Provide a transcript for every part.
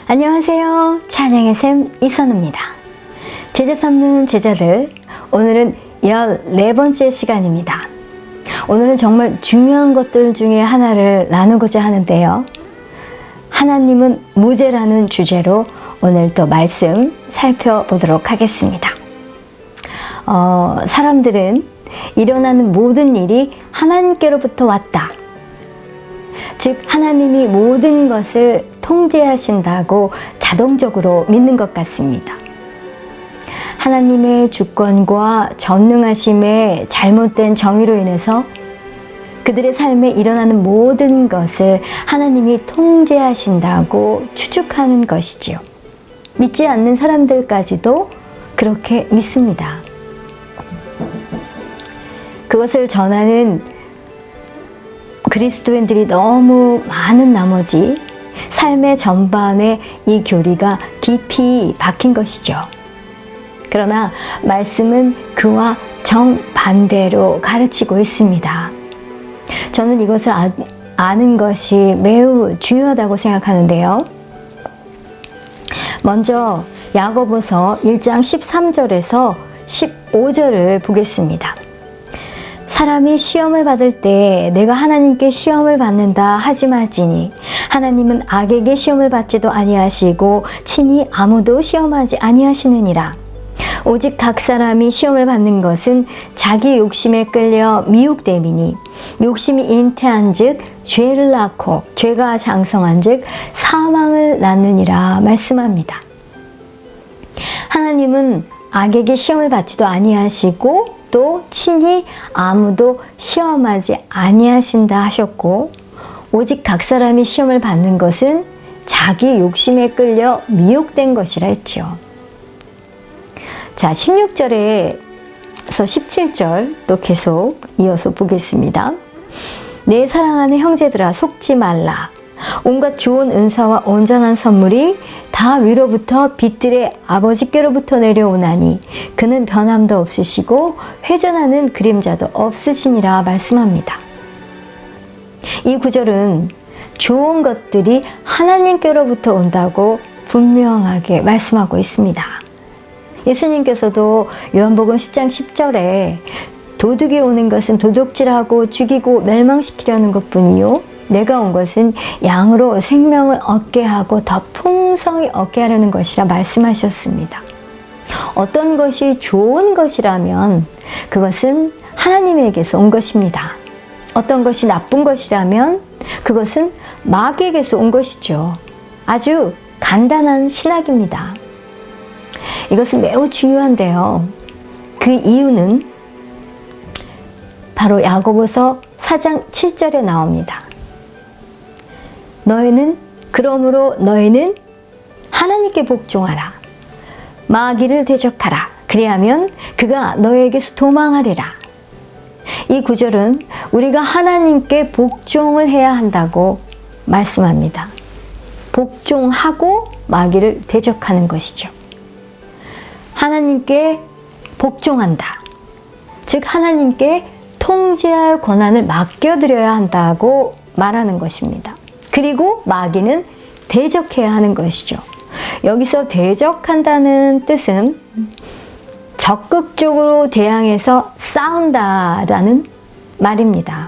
안녕하세요. 찬양의 샘 이선우입니다. 제자 삼는 제자들, 오늘은 14번째 시간입니다. 오늘은 정말 중요한 것들 중에 하나를 나누고자 하는데요. 하나님은 무죄라는 주제로 오늘 또 말씀 살펴보도록 하겠습니다. 사람들은 일어나는 모든 일이 하나님께로부터 왔다. 즉 하나님이 모든 것을 통제하신다고 자동적으로 믿는 것 같습니다. 하나님의 주권과 전능하심의 잘못된 정의로 인해서 그들의 삶에 일어나는 모든 것을 하나님이 통제하신다고 추측하는 것이지요. 믿지 않는 사람들까지도 그렇게 믿습니다. 그것을 전하는 그리스도인들이 너무 많은 나머지 삶의 전반에 이 교리가 깊이 박힌 것이죠. 그러나 말씀은 그와 정반대로 가르치고 있습니다. 저는 이것을 아는 것이 매우 중요하다고 생각하는데요. 먼저 야고보서 1장 13절에서 15절을 보겠습니다. 사람이 시험을 받을 때 내가 하나님께 시험을 받는다 하지 말지니 하나님은 악에게 시험을 받지도 아니하시고 친히 아무도 시험하지 아니하시느니라. 오직 각 사람이 시험을 받는 것은 자기 욕심에 끌려 미혹됨이니 욕심이 잉태한즉 죄를 낳고 죄가 장성한즉 사망을 낳느니라 말씀합니다. 하나님은 악에게 시험을 받지도 아니하시고 또 친히 아무도 시험하지 아니하신다 하셨고, 오직 각 사람이 시험을 받는 것은 자기 욕심에 끌려 미혹된 것이라 했죠. 자, 16절에서 17절 또 계속 이어서 보겠습니다. 내 사랑하는 형제들아 속지 말라. 온갖 좋은 은사와 온전한 선물이 다 위로부터 빛들의 아버지께로부터 내려오나니 그는 변함도 없으시고 회전하는 그림자도 없으시니라 말씀합니다. 이 구절은 좋은 것들이 하나님께로부터 온다고 분명하게 말씀하고 있습니다. 예수님께서도 요한복음 10장 10절에 도둑이 오는 것은 도둑질하고 죽이고 멸망시키려는 것뿐이요 내가 온 것은 양으로 생명을 얻게 하고 더 풍성히 얻게 하려는 것이라 말씀하셨습니다. 어떤 것이 좋은 것이라면 그것은 하나님에게서 온 것입니다. 어떤 것이 나쁜 것이라면 그것은 마귀에게서 온 것이죠. 아주 간단한 신학입니다. 이것은 매우 중요한데요. 그 이유는 바로 야고보서 4장 7절에 나옵니다. 그러므로 너희는 하나님께 복종하라. 마귀를 대적하라. 그리하면 그가 너에게서 도망하리라. 이 구절은 우리가 하나님께 복종을 해야 한다고 말씀합니다. 복종하고 마귀를 대적하는 것이죠. 하나님께 복종한다. 즉 하나님께 통제할 권한을 맡겨드려야 한다고 말하는 것입니다. 그리고 마귀는 대적해야 하는 것이죠. 여기서 대적한다는 뜻은 적극적으로 대항해서 싸운다라는 말입니다.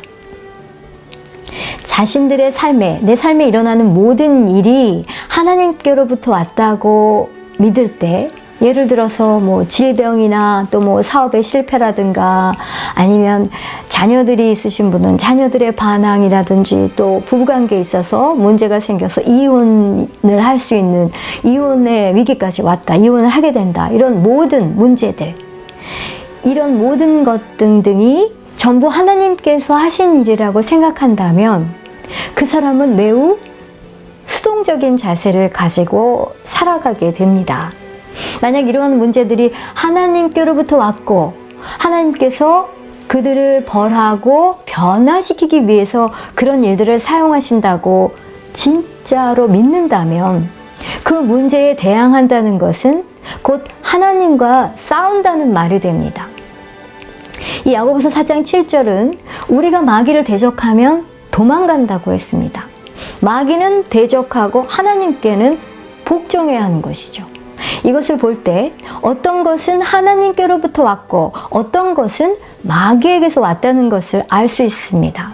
자신들의 삶에, 내 삶에 일어나는 모든 일이 하나님께로부터 왔다고 믿을 때, 예를 들어서 질병이나 또 사업의 실패라든가 아니면 자녀들이 있으신 분은 자녀들의 반항이라든지 또 부부관계에 있어서 문제가 생겨서 이혼을 할 수 있는 이혼의 위기까지 왔다. 이혼을 하게 된다. 이런 모든 문제들, 이런 모든 것 등등이 전부 하나님께서 하신 일이라고 생각한다면 그 사람은 매우 수동적인 자세를 가지고 살아가게 됩니다. 만약 이러한 문제들이 하나님께로부터 왔고 하나님께서 그들을 벌하고 변화시키기 위해서 그런 일들을 사용하신다고 진짜로 믿는다면 그 문제에 대항한다는 것은 곧 하나님과 싸운다는 말이 됩니다. 이 야고보서 4장 7절은 우리가 마귀를 대적하면 도망간다고 했습니다. 마귀는 대적하고 하나님께는 복종해야 하는 것이죠. 이것을 볼 때 어떤 것은 하나님께로부터 왔고 어떤 것은 마귀에게서 왔다는 것을 알 수 있습니다.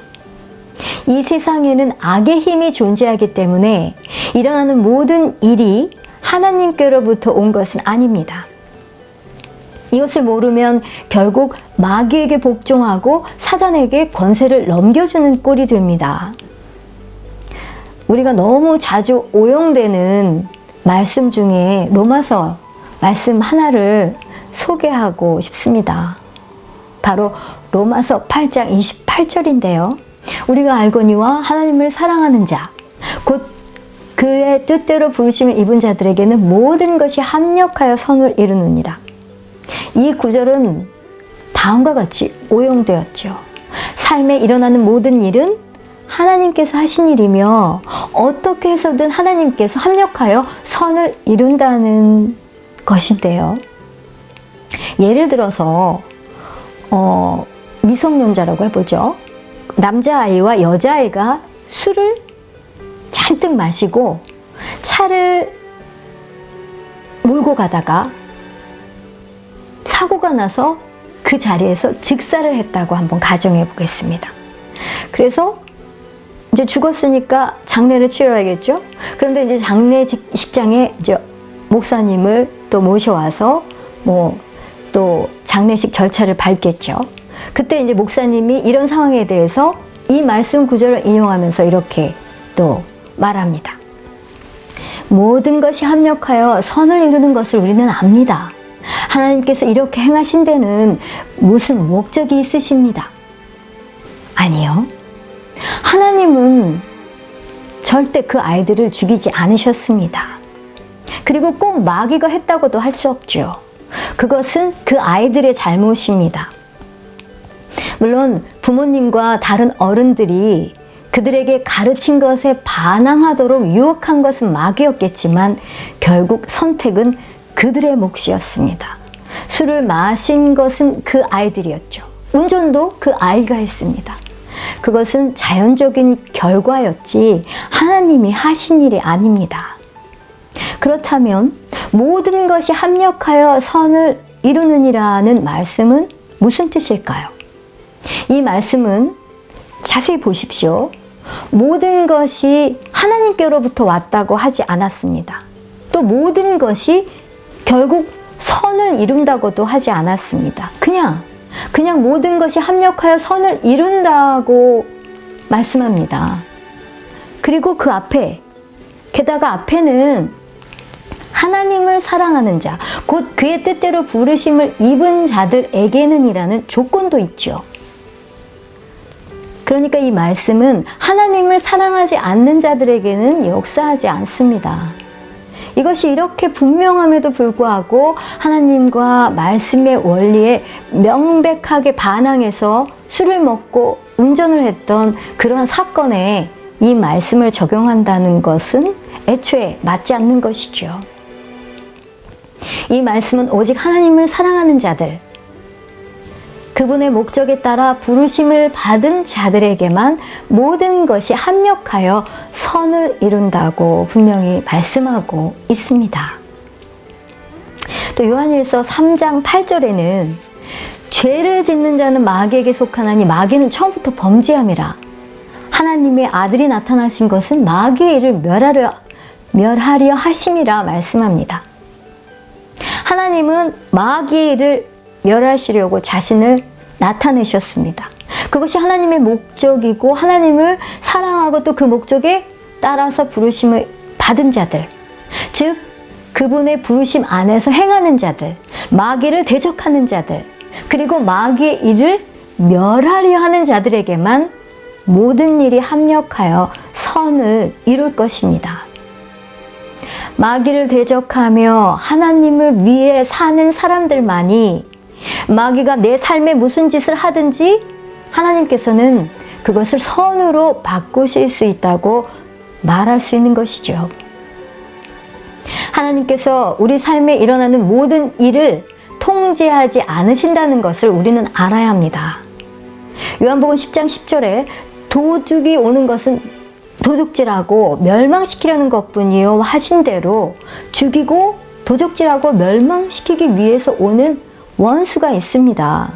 이 세상에는 악의 힘이 존재하기 때문에 일어나는 모든 일이 하나님께로부터 온 것은 아닙니다. 이것을 모르면 결국 마귀에게 복종하고 사단에게 권세를 넘겨주는 꼴이 됩니다. 우리가 너무 자주 오용되는 말씀 중에 로마서 말씀 하나를 소개하고 싶습니다. 바로 로마서 8장 28절인데요. 우리가 알거니와 하나님을 사랑하는 자, 곧 그의 뜻대로 부르심을 입은 자들에게는 모든 것이 합력하여 선을 이루느니라. 이 구절은 다음과 같이 오용되었죠. 삶에 일어나는 모든 일은 하나님께서 하신 일이며 어떻게 해서든 하나님께서 합력하여 선을 이룬다는 것인데요. 예를 들어서 미성년자라고 해보죠. 남자아이와 여자아이가 술을 잔뜩 마시고 차를 몰고 가다가 사고가 나서 그 자리에서 즉사를 했다고 한번 가정해 보겠습니다. 그래서 이제 죽었으니까 장례를 치러야겠죠. 그런데 이제 장례식장에 이제 목사님을 또 모셔와서 또 장례식 절차를 밟겠죠. 그때 이제 목사님이 이런 상황에 대해서 이 말씀 구절을 인용하면서 이렇게 또 말합니다. 모든 것이 합력하여 선을 이루는 것을 우리는 압니다. 하나님께서 이렇게 행하신 데는 무슨 목적이 있으십니다. 아니요. 하나님은 절대 그 아이들을 죽이지 않으셨습니다. 그리고 꼭 마귀가 했다고도 할 수 없죠. 그것은 그 아이들의 잘못입니다. 물론 부모님과 다른 어른들이 그들에게 가르친 것에 반항하도록 유혹한 것은 마귀였겠지만 결국 선택은 그들의 몫이었습니다. 술을 마신 것은 그 아이들이었죠. 운전도 그 아이가 했습니다. 그것은 자연적인 결과였지 하나님이 하신 일이 아닙니다. 그렇다면 모든 것이 합력하여 선을 이루느니라는 말씀은 무슨 뜻일까요? 이 말씀은 자세히 보십시오. 모든 것이 하나님께로부터 왔다고 하지 않았습니다. 또 모든 것이 결국 선을 이룬다고도 하지 않았습니다. 그냥 모든 것이 합력하여 선을 이룬다고 말씀합니다. 그리고 그 앞에, 게다가 앞에는 하나님을 사랑하는 자, 곧 그의 뜻대로 부르심을 입은 자들에게는이라는 조건도 있죠. 그러니까 이 말씀은 하나님을 사랑하지 않는 자들에게는 역사하지 않습니다. 이것이 이렇게 분명함에도 불구하고 하나님과 말씀의 원리에 명백하게 반항해서 술을 먹고 운전을 했던 그러한 사건에 이 말씀을 적용한다는 것은 애초에 맞지 않는 것이죠. 이 말씀은 오직 하나님을 사랑하는 자들, 그분의 목적에 따라 부르심을 받은 자들에게만 모든 것이 합력하여 선을 이룬다고 분명히 말씀하고 있습니다. 또 요한일서 3장 8절에는 죄를 짓는 자는 마귀에게 속하나니 마귀는 처음부터 범죄함이라. 하나님의 아들이 나타나신 것은 마귀의 일을 멸하려 하심이라 말씀합니다. 하나님은 마귀의 일을 멸하시려고 자신을 나타내셨습니다. 그것이 하나님의 목적이고 하나님을 사랑하고 또 그 목적에 따라서 부르심을 받은 자들, 즉 그분의 부르심 안에서 행하는 자들, 마귀를 대적하는 자들, 그리고 마귀의 일을 멸하려 하는 자들에게만 모든 일이 합력하여 선을 이룰 것입니다. 마귀를 대적하며 하나님을 위해 사는 사람들만이 마귀가 내 삶에 무슨 짓을 하든지 하나님께서는 그것을 선으로 바꾸실 수 있다고 말할 수 있는 것이죠. 하나님께서 우리 삶에 일어나는 모든 일을 통제하지 않으신다는 것을 우리는 알아야 합니다. 요한복음 10장 10절에 도둑이 오는 것은 도둑질하고 멸망시키려는 것뿐이요 하신 대로 죽이고 도둑질하고 멸망시키기 위해서 오는 원수가 있습니다.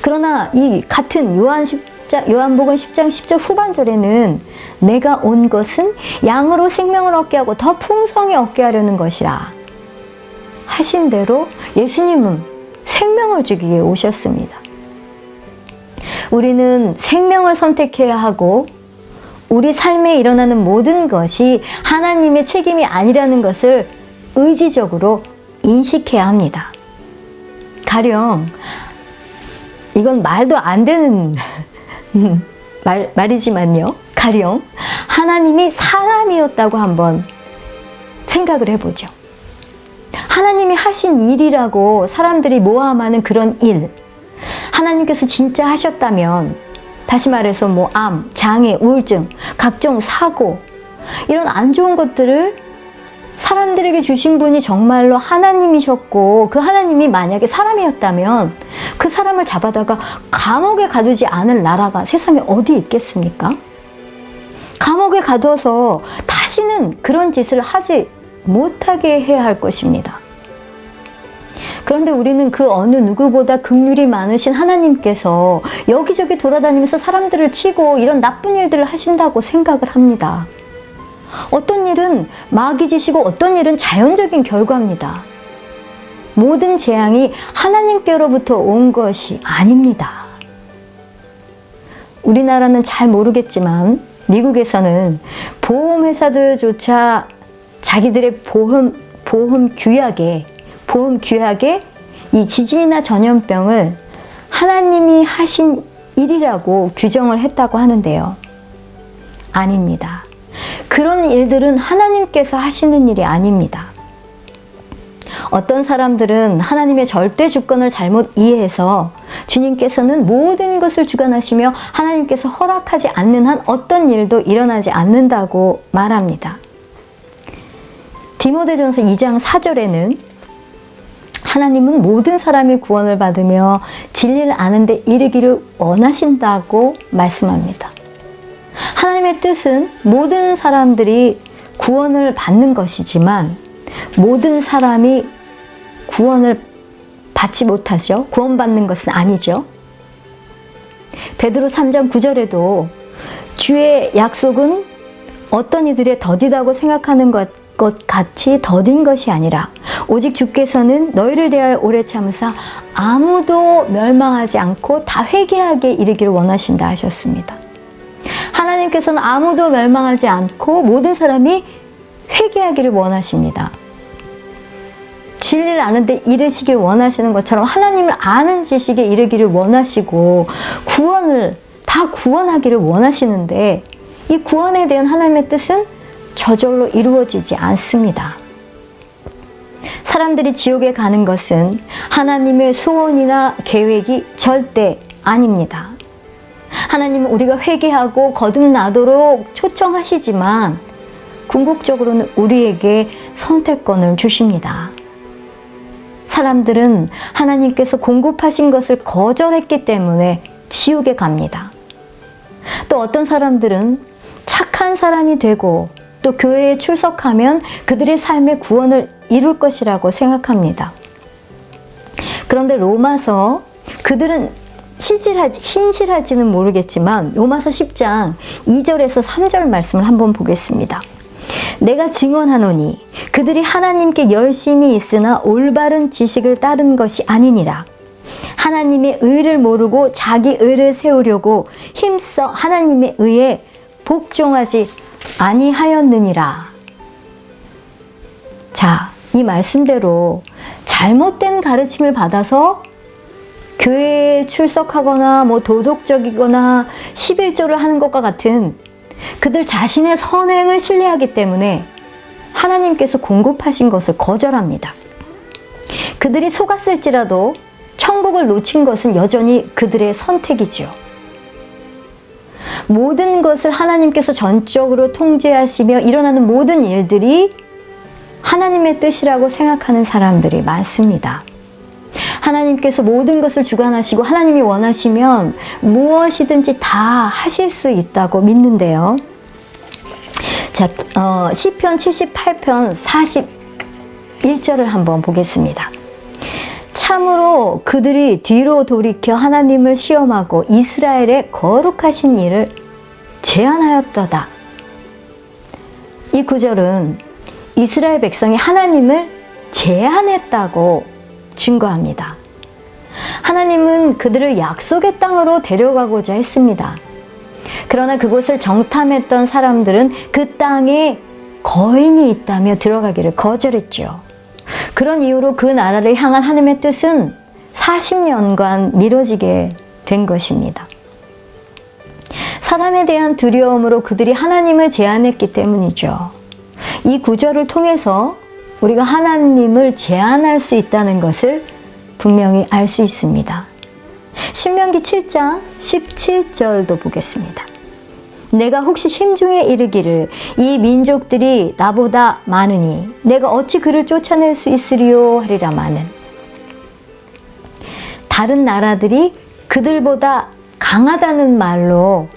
그러나 이 같은 요한복음 10장 10절 후반절에는 내가 온 것은 양으로 생명을 얻게 하고 더 풍성히 얻게 하려는 것이라 하신 대로 예수님은 생명을 주기 위해 오셨습니다. 우리는 생명을 선택해야 하고 우리 삶에 일어나는 모든 것이 하나님의 책임이 아니라는 것을 의지적으로 인식해야 합니다. 가령 이건 말도 안 되는 말이지만요. 가령 하나님이 사람이었다고 한번 생각을 해보죠. 하나님이 하신 일이라고 사람들이 모함하는 그런 일, 하나님께서 진짜 하셨다면, 다시 말해서 뭐 암, 장애, 우울증, 각종 사고, 이런 안 좋은 것들을 사람들에게 주신 분이 정말로 하나님이셨고 그 하나님이 만약에 사람이었다면 그 사람을 잡아다가 감옥에 가두지 않을 나라가 세상에 어디 있겠습니까? 감옥에 가둬서 다시는 그런 짓을 하지 못하게 해야 할 것입니다. 그런데 우리는 그 어느 누구보다 긍휼이 많으신 하나님께서 여기저기 돌아다니면서 사람들을 치고 이런 나쁜 일들을 하신다고 생각을 합니다. 어떤 일은 마귀 짓이고 어떤 일은 자연적인 결과입니다. 모든 재앙이 하나님께로부터 온 것이 아닙니다. 우리나라는 잘 모르겠지만 미국에서는 보험회사들조차 자기들의 보험 규약에 이 지진이나 전염병을 하나님이 하신 일이라고 규정을 했다고 하는데요. 아닙니다. 그런 일들은 하나님께서 하시는 일이 아닙니다. 어떤 사람들은 하나님의 절대 주권을 잘못 이해해서 주님께서는 모든 것을 주관하시며 하나님께서 허락하지 않는 한 어떤 일도 일어나지 않는다고 말합니다. 디모데전서 2장 4절에는 하나님은 모든 사람이 구원을 받으며 진리를 아는 데 이르기를 원하신다고 말씀합니다. 하나님의 뜻은 모든 사람들이 구원을 받는 것이지만 모든 사람이 구원을 받지 못하죠. 구원받는 것은 아니죠. 베드로 3장 9절에도 주의 약속은 어떤 이들의 더디다고 생각하는 것 같이 더딘 것이 아니라 오직 주께서는 너희를 대하여 오래 참으사 아무도 멸망하지 않고 다 회개하게 이르기를 원하신다 하셨습니다. 하나님께서는 아무도 멸망하지 않고 모든 사람이 회개하기를 원하십니다. 진리를 아는 데 이르시길 원하시는 것처럼 하나님을 아는 지식에 이르기를 원하시고 구원을 다 구원하기를 원하시는데 이 구원에 대한 하나님의 뜻은 저절로 이루어지지 않습니다. 사람들이 지옥에 가는 것은 하나님의 소원이나 계획이 절대 아닙니다. 하나님은 우리가 회개하고 거듭나도록 초청하시지만 궁극적으로는 우리에게 선택권을 주십니다. 사람들은 하나님께서 공급하신 것을 거절했기 때문에 지옥에 갑니다. 또 어떤 사람들은 착한 사람이 되고 또 교회에 출석하면 그들의 삶의 구원을 이룰 것이라고 생각합니다. 그런데 로마서, 그들은 신실할지는 모르겠지만 로마서 10장 2절에서 3절 말씀을 한번 보겠습니다. 내가 증언하노니 그들이 하나님께 열심히 있으나 올바른 지식을 따른 것이 아니니라. 하나님의 의를 모르고 자기 의를 세우려고 힘써 하나님의 의에 복종하지 아니하였느니라. 자, 이 말씀대로 잘못된 가르침을 받아서 교회에 출석하거나 뭐 도덕적이거나 11조를 하는 것과 같은 그들 자신의 선행을 신뢰하기 때문에 하나님께서 공급하신 것을 거절합니다. 그들이 속았을지라도 천국을 놓친 것은 여전히 그들의 선택이죠. 모든 것을 하나님께서 전적으로 통제하시며 일어나는 모든 일들이 하나님의 뜻이라고 생각하는 사람들이 많습니다. 하나님께서 모든 것을 주관하시고 하나님이 원하시면 무엇이든지 다 하실 수 있다고 믿는데요. 자, 시편 78편 41절을 한번 보겠습니다. 참으로 그들이 뒤로 돌이켜 하나님을 시험하고 이스라엘의 거룩하신 일을 제한하였도다. 이 구절은 이스라엘 백성이 하나님을 제한했다고 증거합니다. 하나님은 그들을 약속의 땅으로 데려가고자 했습니다. 그러나 그곳을 정탐했던 사람들은 그 땅에 거인이 있다며 들어가기를 거절했죠. 그런 이유로 그 나라를 향한 하나님의 뜻은 40년간 미뤄지게 된 것입니다. 사람에 대한 두려움으로 그들이 하나님을 제한했기 때문이죠. 이 구절을 통해서 우리가 하나님을 제한할 수 있다는 것을 분명히 알 수 있습니다. 신명기 7장 17절도 보겠습니다. 내가 혹시 심중에 이르기를 이 민족들이 나보다 많으니 내가 어찌 그를 쫓아낼 수 있으리요 하리라마는, 다른 나라들이 그들보다 강하다는 말로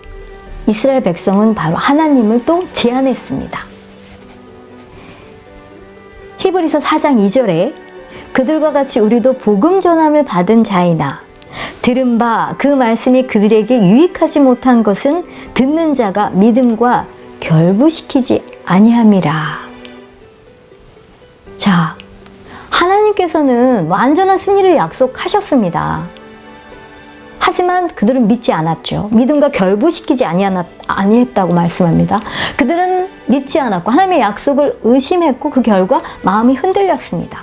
이스라엘 백성은 바로 하나님을 또 제한했습니다. 히브리서 4장 2절에 그들과 같이 우리도 복음 전함을 받은 자이나 들은 바 그 말씀이 그들에게 유익하지 못한 것은 듣는 자가 믿음과 결부시키지 아니함이라. 자, 하나님께서는 완전한 승리를 약속하셨습니다. 하지만 그들은 믿지 않았죠. 믿음과 결부시키지 아니했다고 말씀합니다. 그들은 믿지 않았고 하나님의 약속을 의심했고 그 결과 마음이 흔들렸습니다.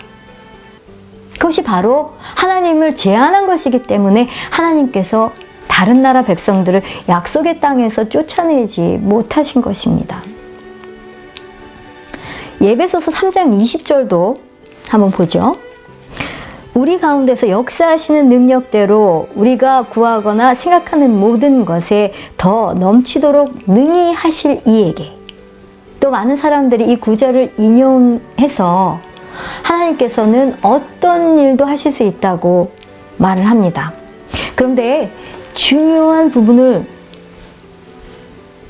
그것이 바로 하나님을 제한한 것이기 때문에 하나님께서 다른 나라 백성들을 약속의 땅에서 쫓아내지 못하신 것입니다. 예배소서 3장 20절도 한번 보죠. 우리 가운데서 역사하시는 능력대로 우리가 구하거나 생각하는 모든 것에 더 넘치도록 능히 하실 이에게. 또 많은 사람들이 이 구절을 인용해서 하나님께서는 어떤 일도 하실 수 있다고 말을 합니다. 그런데 중요한 부분을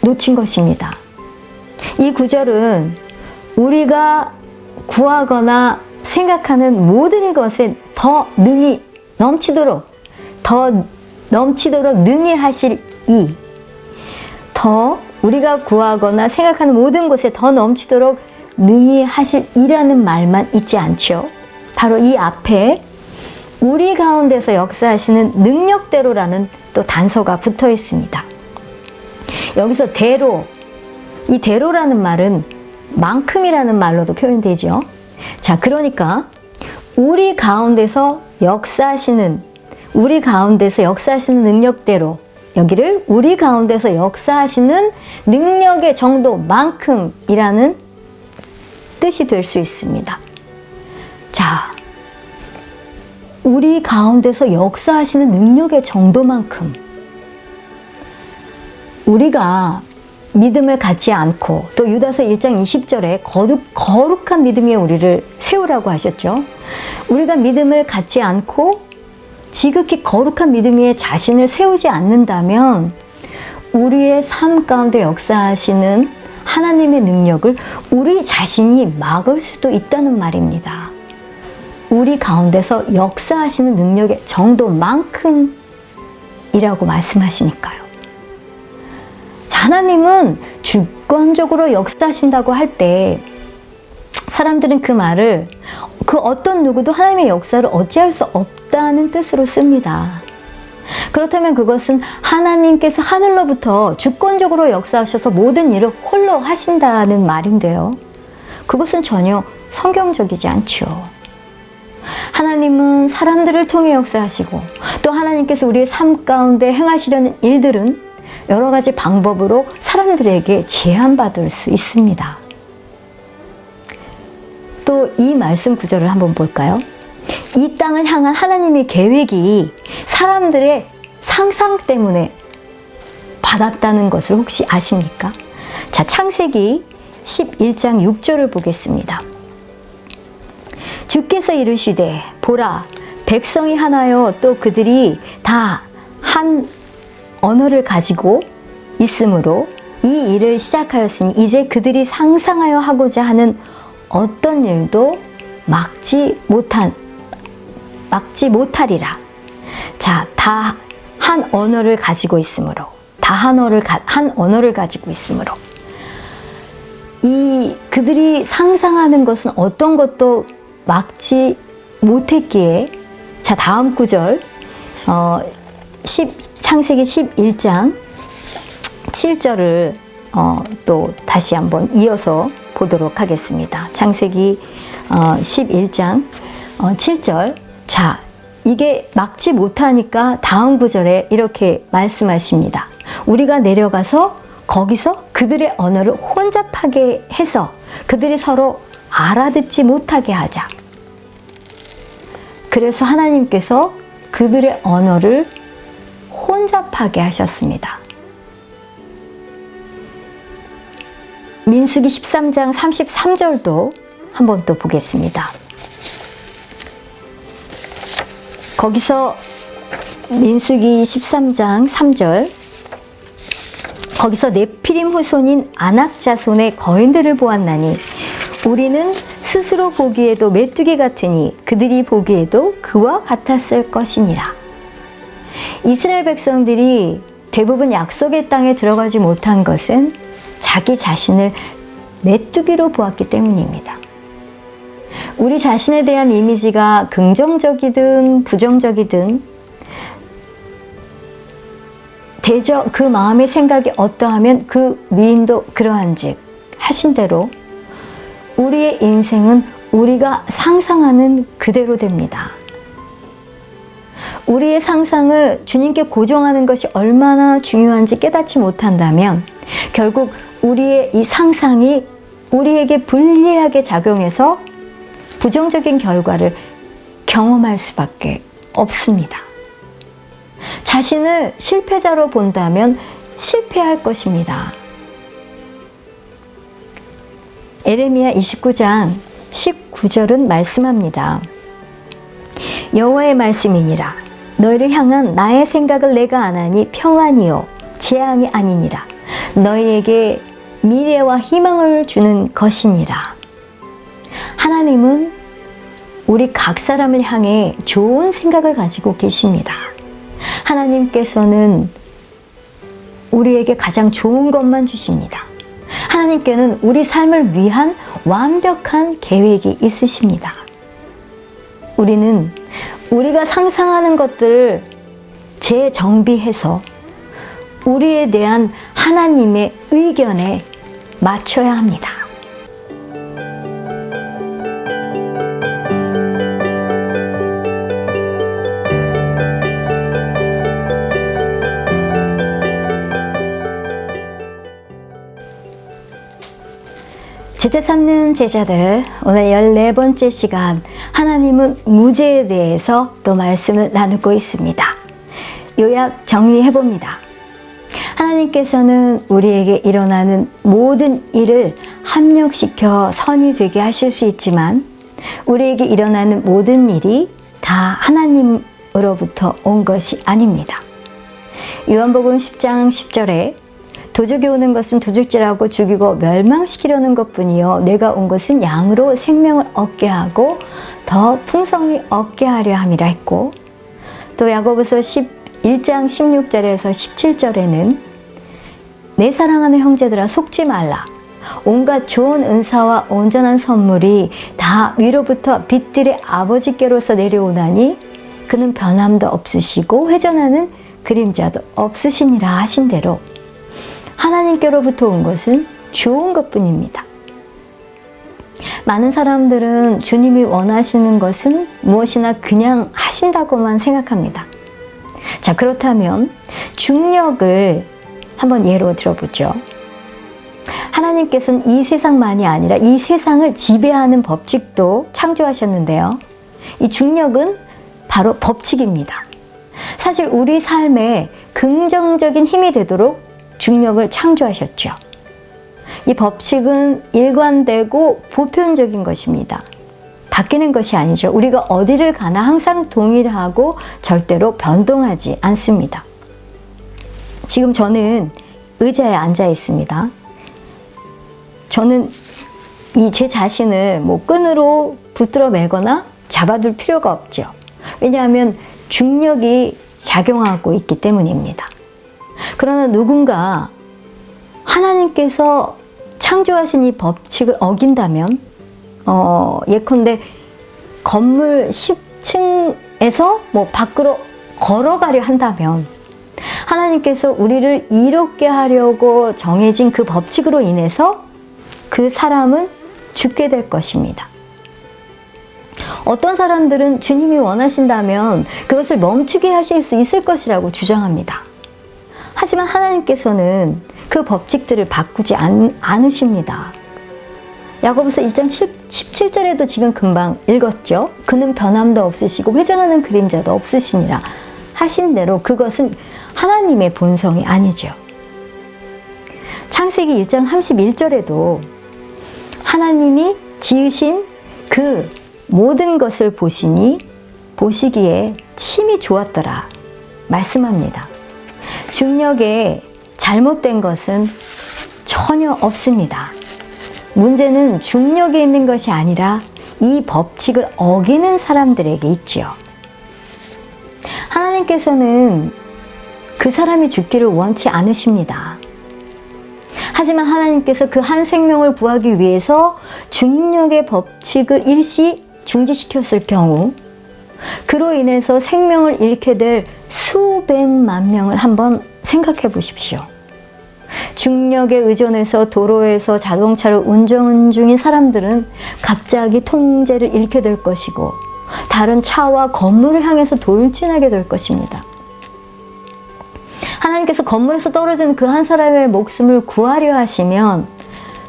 놓친 것입니다. 이 구절은 우리가 구하거나 생각하는 모든 것에 더 능히 넘치도록 능히 하실 이, 더 우리가 구하거나 생각하는 모든 것에 더 넘치도록 능히 하실 이라는 말만 있지 않죠. 바로 이 앞에 우리 가운데서 역사하시는 능력대로라는 또 단서가 붙어 있습니다. 여기서 대로, 이 대로라는 말은 만큼이라는 말로도 표현되죠. 자, 그러니까 우리 가운데서 역사하시는 능력대로, 여기를 우리 가운데서 역사하시는 능력의 정도만큼이라는 뜻이 될 수 있습니다. 자, 우리 가운데서 역사하시는 능력의 정도만큼 우리가 믿음을 갖지 않고, 또 유다서 1장 20절에 거룩한 믿음 위에 우리를 세우라고 하셨죠. 우리가 믿음을 갖지 않고 지극히 거룩한 믿음 위에 자신을 세우지 않는다면 우리의 삶 가운데 역사하시는 하나님의 능력을 우리 자신이 막을 수도 있다는 말입니다. 우리 가운데서 역사하시는 능력의 정도만큼이라고 말씀하시니까요. 하나님은 주권적으로 역사하신다고 할 때 사람들은 그 말을 그 어떤 누구도 하나님의 역사를 어찌할 수 없다는 뜻으로 씁니다. 그렇다면 그것은 하나님께서 하늘로부터 주권적으로 역사하셔서 모든 일을 홀로 하신다는 말인데요. 그것은 전혀 성경적이지 않죠. 하나님은 사람들을 통해 역사하시고, 또 하나님께서 우리의 삶 가운데 행하시려는 일들은 여러 가지 방법으로 사람들에게 제한받을 수 있습니다. 또 이 말씀 구절을 한번 볼까요? 이 땅을 향한 하나님의 계획이 사람들의 상상 때문에 받았다는 것을 혹시 아십니까? 자, 창세기 11장 6절을 보겠습니다. 주께서 이르시되 보라 백성이 하나요 또 그들이 다 한 언어를 가지고 있으므로 이 일을 시작하였으니 이제 그들이 상상하여 하고자 하는 어떤 일도 막지 못하리라. 자, 다 한 언어를 가지고 있으므로, 다 한 언어를 가지고 있으므로, 이 그들이 상상하는 것은 어떤 것도 막지 못했기에, 자, 다음 구절, 창세기 11장 7절을 또 다시 한번 이어서 보도록 하겠습니다. 창세기 11장 7절. 자, 이게 막지 못하니까 다음 구절에 이렇게 말씀하십니다. 우리가 내려가서 거기서 그들의 언어를 혼잡하게 해서 그들이 서로 알아듣지 못하게 하자. 그래서 하나님께서 그들의 언어를 혼잡하게 하셨습니다. 민수기 13장 33절도 한번 또 보겠습니다. 거기서 민수기 13장 3절, 거기서 네피림 후손인 아낙 자손의 거인들을 보았나니 우리는 스스로 보기에도 메뚜기 같으니 그들이 보기에도 그와 같았을 것이니라. 이스라엘 백성들이 대부분 약속의 땅에 들어가지 못한 것은 자기 자신을 메뚜기로 보았기 때문입니다. 우리 자신에 대한 이미지가 긍정적이든 부정적이든 대저 그 마음의 생각이 어떠하면 그 위인도 그러한즉 하신 대로 우리의 인생은 우리가 상상하는 그대로 됩니다. 우리의 상상을 주님께 고정하는 것이 얼마나 중요한지 깨닫지 못한다면 결국 우리의 이 상상이 우리에게 불리하게 작용해서 부정적인 결과를 경험할 수밖에 없습니다. 자신을 실패자로 본다면 실패할 것입니다. 에레미야 29장 19절은 말씀합니다. 여호와의 말씀이니라. 너희를 향한 나의 생각을 내가 아나니 평안이요 재앙이 아니니라. 너희에게 미래와 희망을 주는 것이니라. 하나님은 우리 각 사람을 향해 좋은 생각을 가지고 계십니다. 하나님께서는 우리에게 가장 좋은 것만 주십니다. 하나님께는 우리 삶을 위한 완벽한 계획이 있으십니다. 우리는 우리가 상상하는 것들을 재정비해서 우리에 대한 하나님의 의견에 맞춰야 합니다. 제자 삼는 제자들, 오늘 14번째 시간 하나님은 무죄에 대해서 또 말씀을 나누고 있습니다. 요약 정리해봅니다. 하나님께서는 우리에게 일어나는 모든 일을 합력시켜 선이 되게 하실 수 있지만 우리에게 일어나는 모든 일이 다 하나님으로부터 온 것이 아닙니다. 요한복음 10장 10절에 도적이 오는 것은 도둑질하고 죽이고 멸망시키려는 것뿐이요 내가 온 것은 양으로 생명을 얻게 하고 더 풍성히 얻게 하려 함이라 했고, 또 야고보서 11장 16절에서 17절에는 내 사랑하는 형제들아 속지 말라. 온갖 좋은 은사와 온전한 선물이 다 위로부터 빛들의 아버지께로서 내려오나니 그는 변함도 없으시고 회전하는 그림자도 없으시니라 하신 대로 하나님께로부터 온 것은 좋은 것뿐입니다. 많은 사람들은 주님이 원하시는 것은 무엇이나 그냥 하신다고만 생각합니다. 자, 그렇다면 중력을 한번 예로 들어보죠. 하나님께서는 이 세상만이 아니라 이 세상을 지배하는 법칙도 창조하셨는데요. 이 중력은 바로 법칙입니다. 사실 우리 삶에 긍정적인 힘이 되도록 중력을 창조하셨죠. 이 법칙은 일관되고 보편적인 것입니다. 바뀌는 것이 아니죠. 우리가 어디를 가나 항상 동일하고 절대로 변동하지 않습니다. 지금 저는 의자에 앉아 있습니다. 저는 제 자신을 뭐 끈으로 붙들어 매거나 잡아둘 필요가 없죠. 왜냐하면 중력이 작용하고 있기 때문입니다. 그러나 누군가 하나님께서 창조하신 이 법칙을 어긴다면 예컨대 건물 10층에서 뭐 밖으로 걸어가려 한다면 하나님께서 우리를 이롭게 하려고 정해진 그 법칙으로 인해서 그 사람은 죽게 될 것입니다. 어떤 사람들은 주님이 원하신다면 그것을 멈추게 하실 수 있을 것이라고 주장합니다. 하지만 하나님께서는 그 법칙들을 바꾸지 않으십니다. 야고보서 1장 17절에도 지금 금방 읽었죠. 그는 변함도 없으시고 회전하는 그림자도 없으시니라 하신 대로 그것은 하나님의 본성이 아니죠. 창세기 1장 31절에도 하나님이 지으신 그 모든 것을 보시기에 심히 좋았더라 말씀합니다. 중력에 잘못된 것은 전혀 없습니다. 문제는 중력에 있는 것이 아니라 이 법칙을 어기는 사람들에게 있지요. 하나님께서는 그 사람이 죽기를 원치 않으십니다. 하지만 하나님께서 그 한 생명을 구하기 위해서 중력의 법칙을 일시 중지시켰을 경우 그로 인해서 생명을 잃게 될 수백만 명을 한번 생각해 보십시오. 중력에 의존해서 도로에서 자동차를 운전 중인 사람들은 갑자기 통제를 잃게 될 것이고 다른 차와 건물을 향해서 돌진하게 될 것입니다. 하나님께서 건물에서 떨어진 그 한 사람의 목숨을 구하려 하시면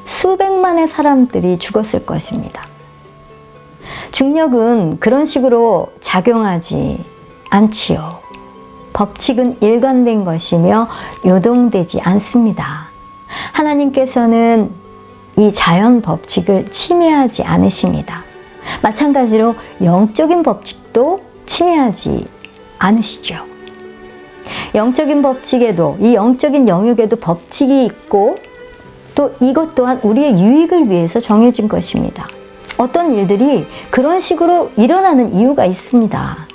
수백만의 사람들이 죽었을 것입니다. 중력은 그런 식으로 작용하지 않지요. 법칙은 일관된 것이며 요동되지 않습니다. 하나님께서는 이 자연 법칙을 침해하지 않으십니다. 마찬가지로 영적인 법칙도 침해하지 않으시죠. 영적인 법칙에도, 이 영적인 영역에도 법칙이 있고 또 이것 또한 우리의 유익을 위해서 정해진 것입니다. 어떤 일들이 그런 식으로 일어나는 이유가 있습니다.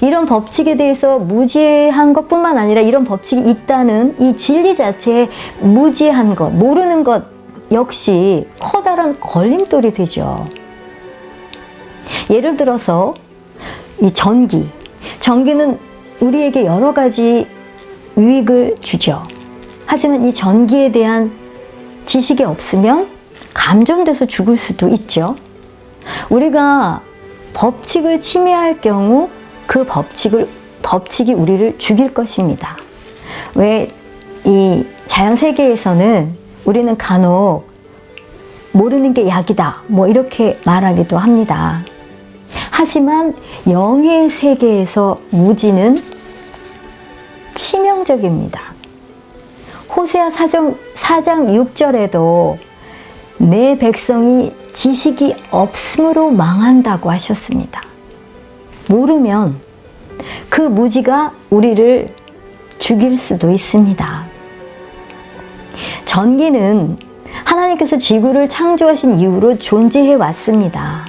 이런 법칙에 대해서 무지한 것뿐만 아니라 이런 법칙이 있다는 이 진리 자체에 무지한 것, 모르는 것 역시 커다란 걸림돌이 되죠. 예를 들어서 이 전기는 우리에게 여러 가지 유익을 주죠. 하지만 이 전기에 대한 지식이 없으면 감전돼서 죽을 수도 있죠. 우리가 법칙을 침해할 경우 그 법칙이 우리를 죽일 것입니다. 왜 이 자연 세계에서는 우리는 간혹 모르는 게 약이다 뭐 이렇게 말하기도 합니다. 하지만 영의 세계에서 무지는 치명적입니다. 호세아 4장 6절에도 내 백성이 지식이 없음으로 망한다고 하셨습니다. 모르면 그 무지가 우리를 죽일 수도 있습니다. 전기는 하나님께서 지구를 창조하신 이후로 존재해 왔습니다.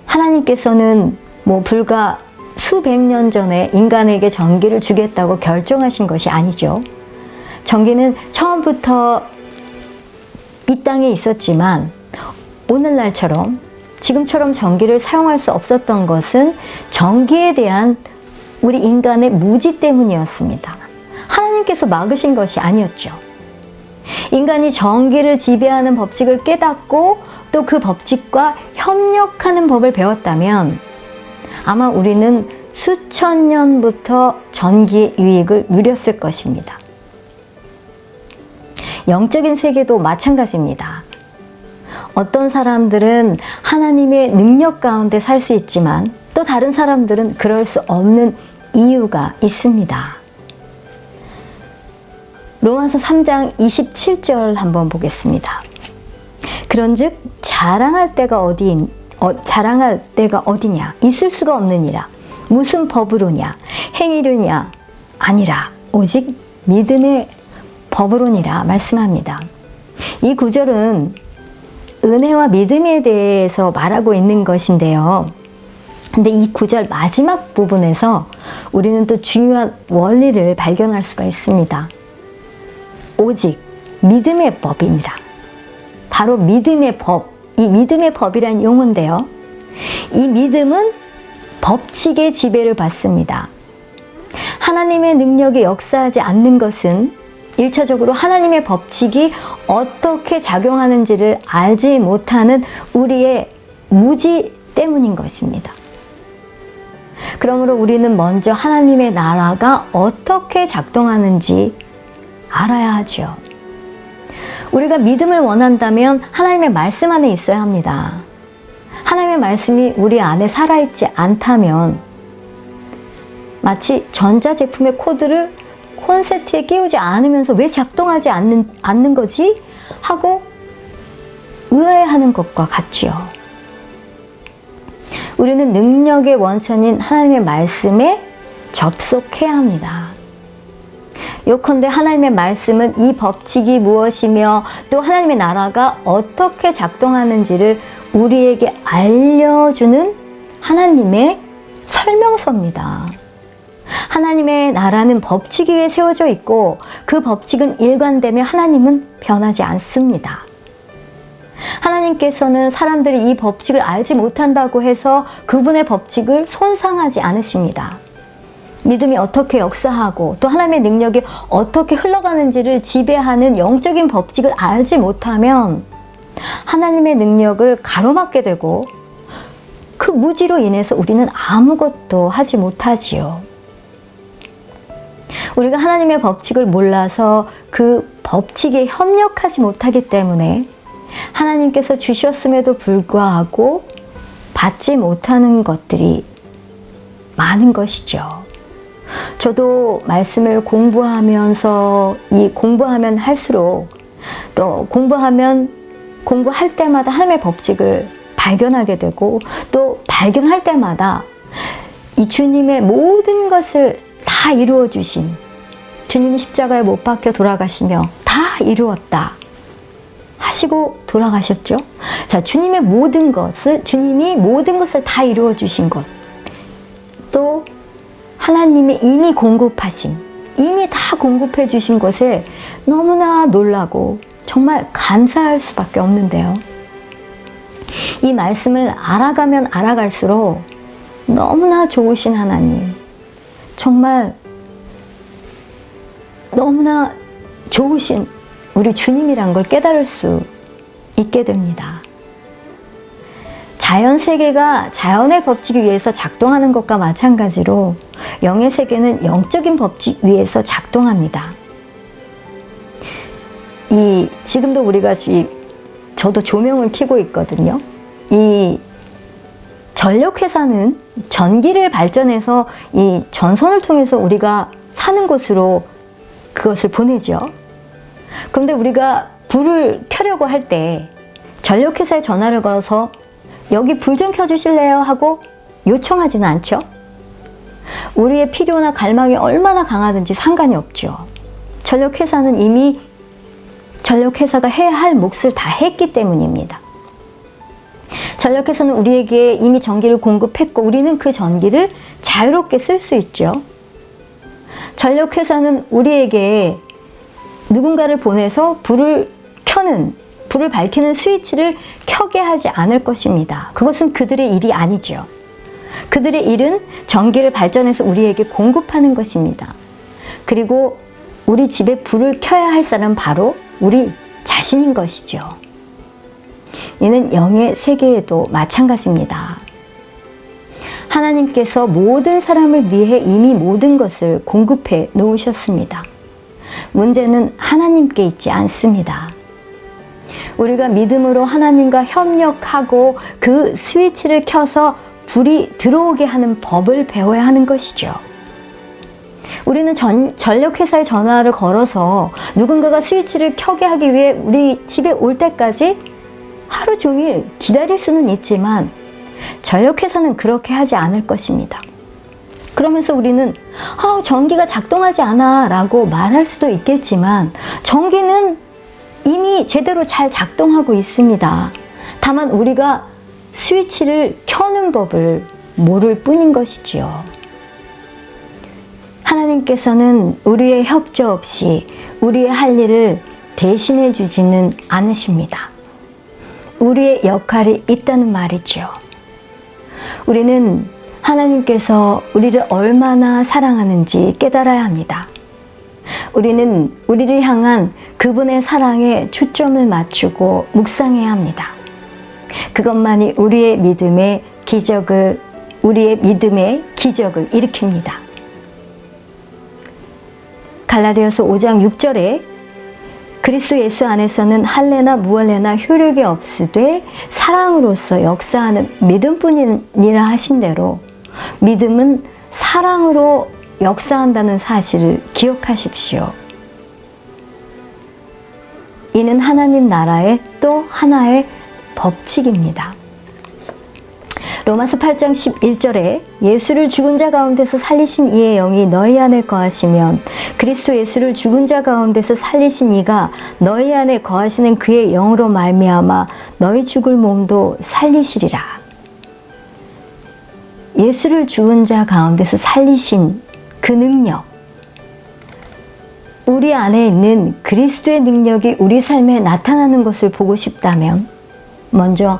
하나님께서는 불과 수백 년 전에 인간에게 전기를 주겠다고 결정하신 것이 아니죠. 전기는 처음부터 이 땅에 있었지만 오늘날처럼 지금처럼 전기를 사용할 수 없었던 것은 전기에 대한 우리 인간의 무지 때문이었습니다. 하나님께서 막으신 것이 아니었죠. 인간이 전기를 지배하는 법칙을 깨닫고 또 그 법칙과 협력하는 법을 배웠다면 아마 우리는 수천 년부터 전기의 유익을 누렸을 것입니다. 영적인 세계도 마찬가지입니다. 어떤 사람들은 하나님의 능력 가운데 살 수 있지만 또 다른 사람들은 그럴 수 없는 이유가 있습니다. 로마서 3장 27절 한번 보겠습니다. 그런즉 자랑할 때가 어디 자랑할 때가 어디냐? 있을 수가 없느니라. 무슨 법으로냐? 행위로냐? 아니라 오직 믿음의 법으로니라 말씀합니다. 이 구절은 은혜와 믿음에 대해서 말하고 있는 것인데요. 근데 이 구절 마지막 부분에서 우리는 또 중요한 원리를 발견할 수가 있습니다. 오직 믿음의 법이니라. 바로 믿음의 법, 이 믿음의 법이란 용어인데요. 이 믿음은 법칙의 지배를 받습니다. 하나님의 능력이 역사하지 않는 것은 1차적으로 하나님의 법칙이 어떻게 작용하는지를 알지 못하는 우리의 무지 때문인 것입니다. 그러므로 우리는 먼저 하나님의 나라가 어떻게 작동하는지 알아야 하죠. 우리가 믿음을 원한다면 하나님의 말씀 안에 있어야 합니다. 하나님의 말씀이 우리 안에 살아있지 않다면 마치 전자제품의 코드를 콘센트에 끼우지 않으면서 왜 작동하지 않는 거지? 하고 의아해하는 것과 같지요. 우리는 능력의 원천인 하나님의 말씀에 접속해야 합니다. 요컨대 하나님의 말씀은 이 법칙이 무엇이며 또 하나님의 나라가 어떻게 작동하는지를 우리에게 알려주는 하나님의 설명서입니다. 하나님의 나라는 법칙 위에 세워져 있고 그 법칙은 일관되며 하나님은 변하지 않습니다. 하나님께서는 사람들이 이 법칙을 알지 못한다고 해서 그분의 법칙을 손상하지 않으십니다. 믿음이 어떻게 역사하고 또 하나님의 능력이 어떻게 흘러가는지를 지배하는 영적인 법칙을 알지 못하면 하나님의 능력을 가로막게 되고 그 무지로 인해서 우리는 아무것도 하지 못하지요. 우리가 하나님의 법칙을 몰라서 그 법칙에 협력하지 못하기 때문에 하나님께서 주셨음에도 불구하고 받지 못하는 것들이 많은 것이죠. 저도 말씀을 공부하면서 공부하면 할수록 또 공부할 때마다 하나님의 법칙을 발견하게 되고 또 발견할 때마다 이 주님의 모든 것을 다 이루어 주신 주님이 십자가에 못 박혀 돌아가시며 다 이루었다 하시고 돌아가셨죠. 자, 주님이 모든 것을 다 이루어 주신 것, 또 하나님이 이미 다 공급해 주신 것에 너무나 놀라고 정말 감사할 수밖에 없는데요. 이 말씀을 알아가면 알아갈수록 너무나 좋으신 하나님, 정말 너무나 좋으신 우리 주님이란 걸 깨달을 수 있게 됩니다. 자연 세계가 자연의 법칙 위에서 작동하는 것과 마찬가지로 영의 세계는 영적인 법칙 위에서 작동합니다. 지금도 저도 조명을 켜고 있거든요. 이 전력회사는 전기를 발전해서 이 전선을 통해서 우리가 사는 곳으로 그것을 보내죠. 그런데 우리가 불을 켜려고 할 때 전력회사에 전화를 걸어서 여기 불 좀 켜주실래요? 하고 요청하지는 않죠. 우리의 필요나 갈망이 얼마나 강하든지 상관이 없죠. 전력회사는 이미 전력회사가 해야 할 몫을 다 했기 때문입니다. 전력회사는 우리에게 이미 전기를 공급했고 우리는 그 전기를 자유롭게 쓸 수 있죠. 전력회사는 우리에게 누군가를 보내서 불을 밝히는 스위치를 켜게 하지 않을 것입니다. 그것은 그들의 일이 아니죠. 그들의 일은 전기를 발전해서 우리에게 공급하는 것입니다. 그리고 우리 집에 불을 켜야 할 사람은 바로 우리 자신인 것이죠. 이는 영의 세계에도 마찬가지입니다. 하나님께서 모든 사람을 위해 이미 모든 것을 공급해 놓으셨습니다. 문제는 하나님께 있지 않습니다. 우리가 믿음으로 하나님과 협력하고 그 스위치를 켜서 불이 들어오게 하는 법을 배워야 하는 것이죠. 우리는 전력회사에 전화를 걸어서 누군가가 스위치를 켜게 하기 위해 우리 집에 올 때까지 하루 종일 기다릴 수는 있지만 전력회사는 그렇게 하지 않을 것입니다. 그러면서 우리는 전기가 작동하지 않아 라고 말할 수도 있겠지만 전기는 이미 제대로 잘 작동하고 있습니다. 다만 우리가 스위치를 켜는 법을 모를 뿐인 것이지요. 하나님께서는 우리의 협조 없이 우리의 할 일을 대신해 주지는 않으십니다. 우리의 역할이 있다는 말이죠. 우리는 하나님께서 우리를 얼마나 사랑하는지 깨달아야 합니다. 우리는 우리를 향한 그분의 사랑에 초점을 맞추고 묵상해야 합니다. 그것만이 우리의 믿음의 기적을 일으킵니다. 갈라디아서 5장 6절에 그리스도 예수 안에서는 할례나 무할례나 효력이 없으되 사랑으로서 역사하는 믿음뿐이라 하신 대로 믿음은 사랑으로 역사한다는 사실을 기억하십시오. 이는 하나님 나라의 또 하나의 법칙입니다. 로마서 8장 11절에 예수를 죽은 자 가운데서 살리신 이의 영이 너희 안에 거하시면 그리스도 예수를 죽은 자 가운데서 살리신 이가 너희 안에 거하시는 그의 영으로 말미암아 너희 죽을 몸도 살리시리라. 예수를 죽은 자 가운데서 살리신 그 능력, 우리 안에 있는 그리스도의 능력이 우리 삶에 나타나는 것을 보고 싶다면 먼저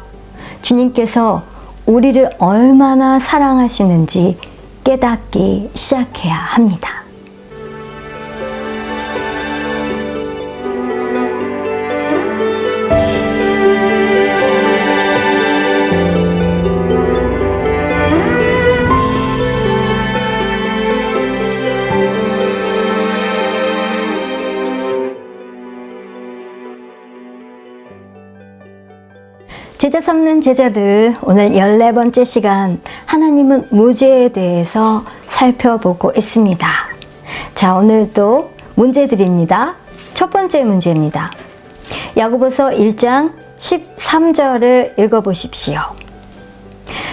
주님께서 우리를 얼마나 사랑하시는지 깨닫기 시작해야 합니다. 제자 삼는 제자들, 오늘 14번째 시간 하나님은 무죄에 대해서 살펴보고 있습니다. 자, 오늘 또 문제드립니다. 첫 번째 문제입니다. 야고보서 1장 13절을 읽어보십시오.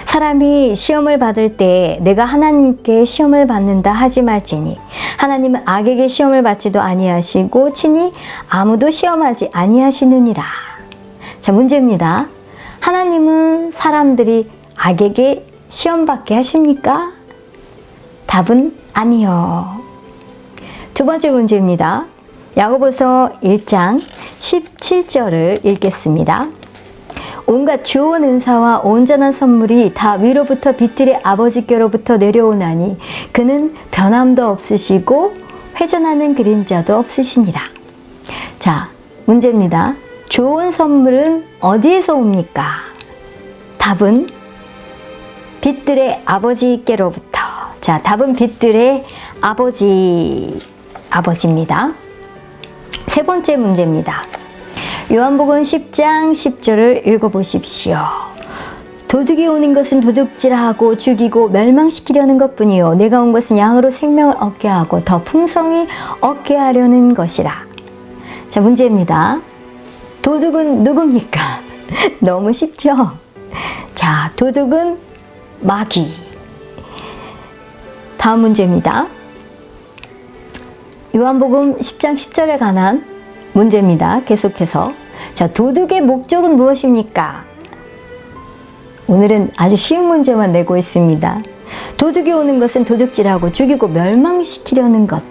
사람이 시험을 받을 때 내가 하나님께 시험을 받는다 하지 말지니 하나님은 악에게 시험을 받지도 아니하시고 친히 아무도 시험하지 아니하시느니라. 자, 문제입니다. 하나님은 사람들이 악에게 시험받게 하십니까? 답은 아니요. 두 번째 문제입니다. 야고보서 1장 17절을 읽겠습니다. 온갖 좋은 은사와 온전한 선물이 다 위로부터 빛들의 아버지께로부터 내려오나니 그는 변함도 없으시고 회전하는 그림자도 없으시니라. 자, 문제입니다. 좋은 선물은 어디에서 옵니까? 답은 빛들의 아버지께로부터. 자, 답은 빛들의 아버지입니다. 세 번째 문제입니다. 요한복음 10장 10절을 읽어보십시오. 도둑이 오는 것은 도둑질하고 죽이고 멸망시키려는 것뿐이요 내가 온 것은 양으로 생명을 얻게 하고 더 풍성히 얻게 하려는 것이라. 자, 문제입니다. 도둑은 누굽니까? 너무 쉽죠? 자, 도둑은 마귀. 다음 문제입니다. 요한복음 10장 10절에 관한 문제입니다. 계속해서. 자, 도둑의 목적은 무엇입니까? 오늘은 아주 쉬운 문제만 내고 있습니다. 도둑이 오는 것은 도둑질하고 죽이고 멸망시키려는 것.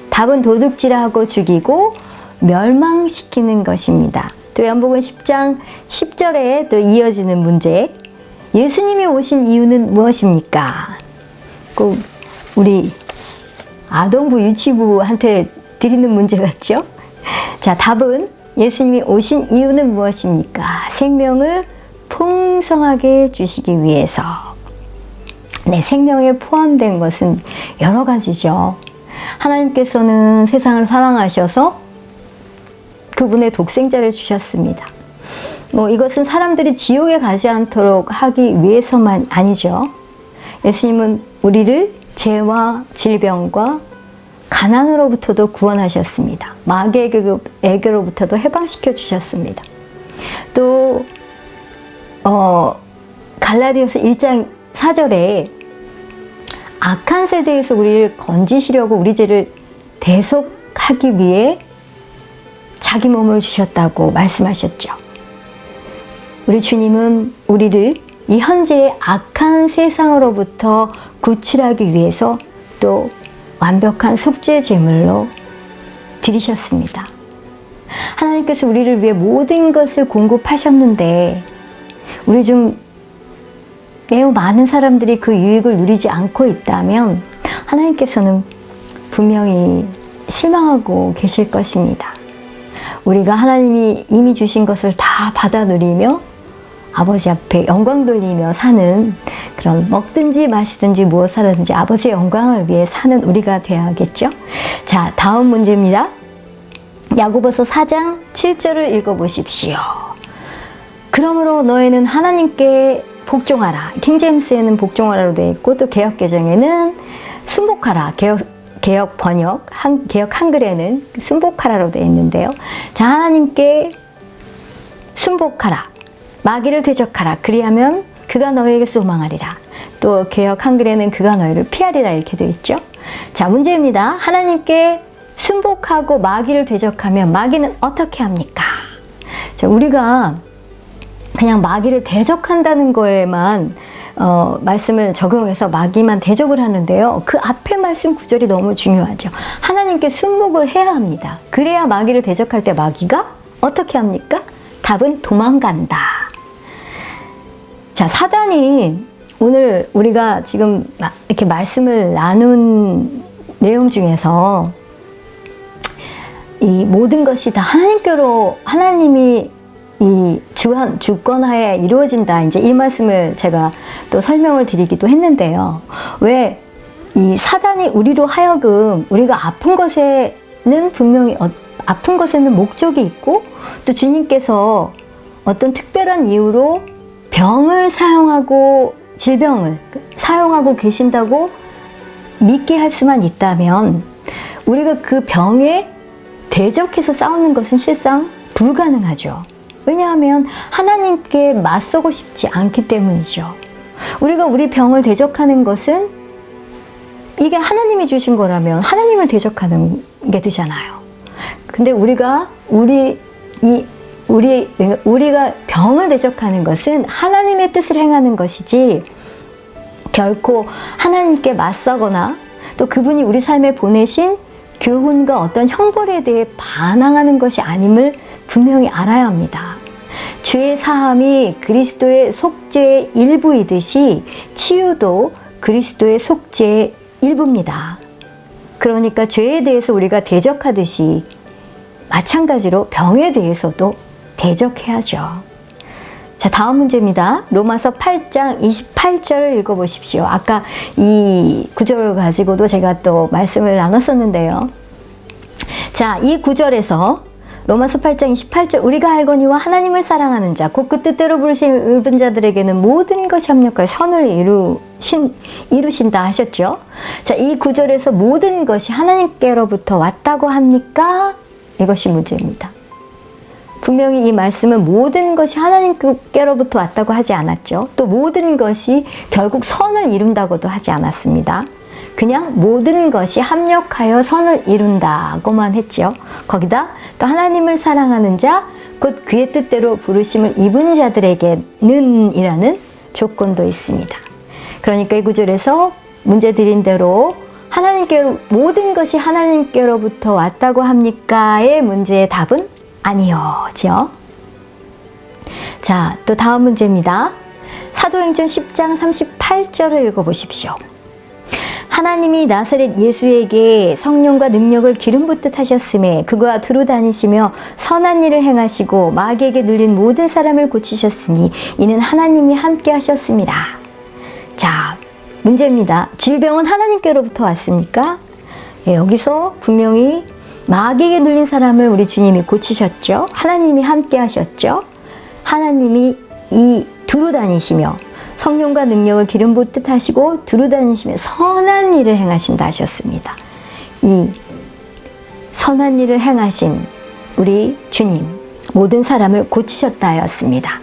답은 도둑질하고 죽이고 멸망시키는 것입니다. 또 요한복음 10장 10절에 또 이어지는 문제. 예수님이 오신 이유는 무엇입니까? 꼭 우리 아동부 유치부한테 드리는 문제 같죠? 자, 답은 예수님이 오신 이유는 무엇입니까? 생명을 풍성하게 주시기 위해서. 네, 생명에 포함된 것은 여러 가지죠. 하나님께서는 세상을 사랑하셔서 그분의 독생자를 주셨습니다. 이것은 사람들이 지옥에 가지 않도록 하기 위해서만 아니죠. 예수님은 우리를 죄와 질병과 가난으로부터도 구원하셨습니다. 마귀에게로부터도 해방시켜 주셨습니다. 또 갈라디아서 1장 4절에 악한 세대에서 우리를 건지시려고 우리 죄를 대속하기 위해 자기 몸을 주셨다고 말씀하셨죠. 우리 주님은 우리를 이 현재의 악한 세상으로부터 구출하기 위해서 또 완벽한 속죄 제물로 드리셨습니다. 하나님께서 우리를 위해 모든 것을 공급하셨는데 우리 중 매우 많은 사람들이 그 유익을 누리지 않고 있다면 하나님께서는 분명히 실망하고 계실 것입니다. 우리가 하나님이 이미 주신 것을 다 받아 누리며 아버지 앞에 영광 돌리며 사는 그런 먹든지 마시든지 무엇 하든지 아버지의 영광을 위해 사는 우리가 되어야겠죠. 자, 다음 문제입니다. 야고보서 4장 7절을 읽어보십시오. 그러므로 너희는 하나님께 복종하라. 킹제임스에는 복종하라로 되어 있고 또 개역개정에는 순복하라. 개역 번역, 개역 한글에는 순복하라로 되어 있는데요. 자, 하나님께 순복하라. 마귀를 대적하라. 그리하면 그가 너에게 소망하리라. 또 개역 한글에는 그가 너희를 피하리라 이렇게 되어 있죠. 자, 문제입니다. 하나님께 순복하고 마귀를 대적하면 마귀는 어떻게 합니까? 자, 우리가 그냥 마귀를 대적한다는 거에만 말씀을 적용해서 마귀만 대적을 하는데요. 그 앞에 말씀 구절이 너무 중요하죠. 하나님께 순복을 해야 합니다. 그래야 마귀를 대적할 때 마귀가 어떻게 합니까? 답은 도망간다. 자, 사단이 오늘 우리가 지금 이렇게 말씀을 나눈 내용 중에서 이 모든 것이 다 하나님께로 하나님이 이 주권하에 이루어진다. 이제 이 말씀을 제가 또 설명을 드리기도 했는데요. 왜 이 사단이 우리로 하여금 우리가 아픈 것에는 분명히 아픈 것에는 목적이 있고 또 주님께서 어떤 특별한 이유로 병을 사용하고 질병을 사용하고 계신다고 믿게 할 수만 있다면 우리가 그 병에 대적해서 싸우는 것은 실상 불가능하죠. 왜냐하면 하나님께 맞서고 싶지 않기 때문이죠. 우리가 우리 병을 대적하는 것은 이게 하나님이 주신 거라면 하나님을 대적하는 게 되잖아요. 근데 우리가 병을 대적하는 것은 하나님의 뜻을 행하는 것이지 결코 하나님께 맞서거나 또 그분이 우리 삶에 보내신 교훈과 어떤 형벌에 대해 반항하는 것이 아님을 분명히 알아야 합니다. 죄의 사함이 그리스도의 속죄의 일부이듯이 치유도 그리스도의 속죄의 일부입니다. 그러니까 죄에 대해서 우리가 대적하듯이 마찬가지로 병에 대해서도 대적해야죠. 자, 다음 문제입니다. 로마서 8장 28절을 읽어보십시오. 아까 이 구절을 가지고도 제가 또 말씀을 나눴었는데요. 자, 이 구절에서 로마서 8장 28절 우리가 알거니와 하나님을 사랑하는 자 곧 그 뜻대로 부르신 자들에게는 모든 것이 협력하여 선을 이루신다 하셨죠. 자, 이 구절에서 모든 것이 하나님께로부터 왔다고 합니까? 이것이 문제입니다. 분명히 이 말씀은 모든 것이 하나님께로부터 왔다고 하지 않았죠. 또 모든 것이 결국 선을 이룬다고도 하지 않았습니다. 그냥 모든 것이 합력하여 선을 이룬다고만 했죠. 거기다 또 하나님을 사랑하는 자, 곧 그의 뜻대로 부르심을 입은 자들에게는 이라는 조건도 있습니다. 그러니까 이 구절에서 문제 드린 대로 모든 것이 하나님께로부터 왔다고 합니까의 문제의 답은 아니요죠. 자, 또 다음 문제입니다. 사도행전 10장 38절을 읽어보십시오. 하나님이 나사렛 예수에게 성령과 능력을 기름 붓듯 하셨음에 그가 두루 다니시며 선한 일을 행하시고 마귀에게 눌린 모든 사람을 고치셨으니 이는 하나님이 함께 하셨습니다. 자, 문제입니다. 질병은 하나님께로부터 왔습니까? 예, 여기서 분명히 마귀에게 눌린 사람을 우리 주님이 고치셨죠. 하나님이 함께 하셨죠. 하나님이 두루 다니시며 성령과 능력을 기름 붓듯 하시고 두루 다니시며 선한 일을 행하신다 하셨습니다. 이 선한 일을 행하신 우리 주님 모든 사람을 고치셨다 하였습니다.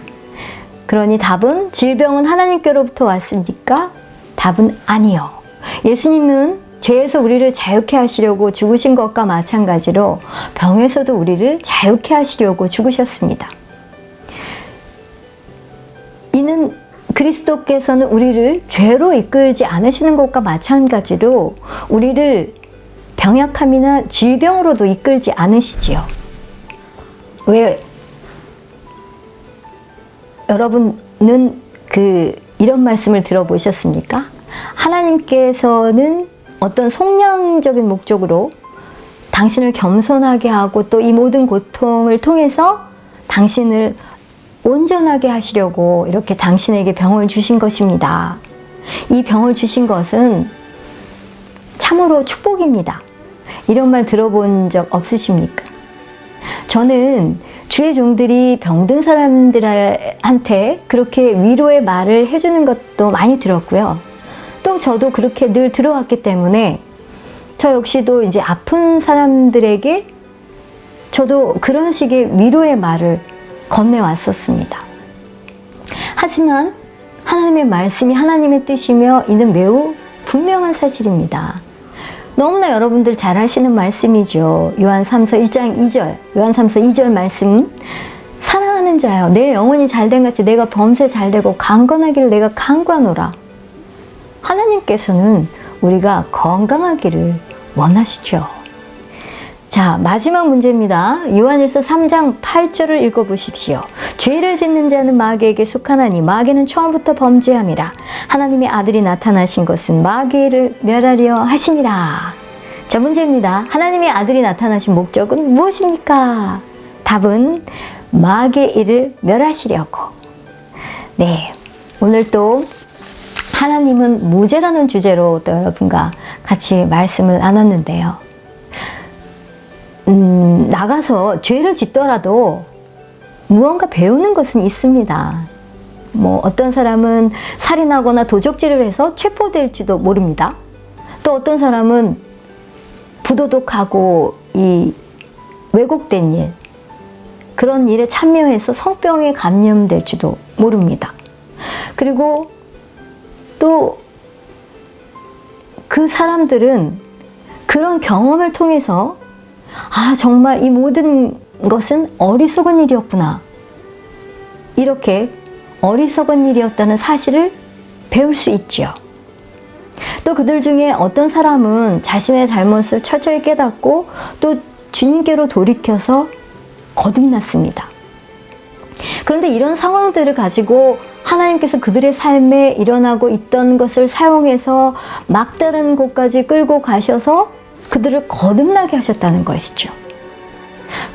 그러니 답은 질병은 하나님께로부터 왔습니까? 답은 아니요. 예수님은 죄에서 우리를 자유케 하시려고 죽으신 것과 마찬가지로 병에서도 우리를 자유케 하시려고 죽으셨습니다. 이는 그리스도께서는 우리를 죄로 이끌지 않으시는 것과 마찬가지로 우리를 병약함이나 질병으로도 이끌지 않으시지요. 왜 여러분은 이런 말씀을 들어보셨습니까? 하나님께서는 어떤 속량적인 목적으로 당신을 겸손하게 하고 또 이 모든 고통을 통해서 당신을 온전하게 하시려고 이렇게 당신에게 병을 주신 것입니다. 이 병을 주신 것은 참으로 축복입니다. 이런 말 들어본 적 없으십니까? 저는 주의 종들이 병든 사람들한테 그렇게 위로의 말을 해주는 것도 많이 들었고요. 또 저도 그렇게 늘 들어왔기 때문에 저 역시도 이제 아픈 사람들에게 저도 그런 식의 위로의 말을 건네왔었습니다. 하지만 하나님의 말씀이 하나님의 뜻이며 이는 매우 분명한 사실입니다. 너무나 여러분들 잘 아시는 말씀이죠. 요한3서 1장 2절, 요한3서 2절 말씀. 사랑하는 자여, 내 영혼이 잘된 같이 내가 범세 잘되고 강건하기를 내가 간구하노라. 하나님께서는 우리가 건강하기를 원하시죠. 자, 마지막 문제입니다. 요한일서 3장 8절을 읽어보십시오. 죄를 짓는 자는 마귀에게 속하나니 마귀는 처음부터 범죄함이라. 하나님의 아들이 나타나신 것은 마귀를 멸하려 하심이라. 자, 문제입니다. 하나님의 아들이 나타나신 목적은 무엇입니까? 답은 마귀의 일을 멸하시려고. 네, 오늘 또 하나님은 무죄라는 주제로 또 여러분과 같이 말씀을 나눴는데요. 나가서 죄를 짓더라도 무언가 배우는 것은 있습니다. 뭐 어떤 사람은 살인하거나 도적질을 해서 체포될지도 모릅니다. 또 어떤 사람은 부도덕하고 이 왜곡된 일, 그런 일에 참여해서 성병에 감염될지도 모릅니다. 그리고 또 그 사람들은 그런 경험을 통해서 아, 정말 이 모든 것은 어리석은 일이었구나. 이렇게 어리석은 일이었다는 사실을 배울 수 있지요. 또 그들 중에 어떤 사람은 자신의 잘못을 철저히 깨닫고 또 주님께로 돌이켜서 거듭났습니다. 그런데 이런 상황들을 가지고 하나님께서 그들의 삶에 일어나고 있던 것을 사용해서 막다른 곳까지 끌고 가셔서 그들을 거듭나게 하셨다는 것이죠.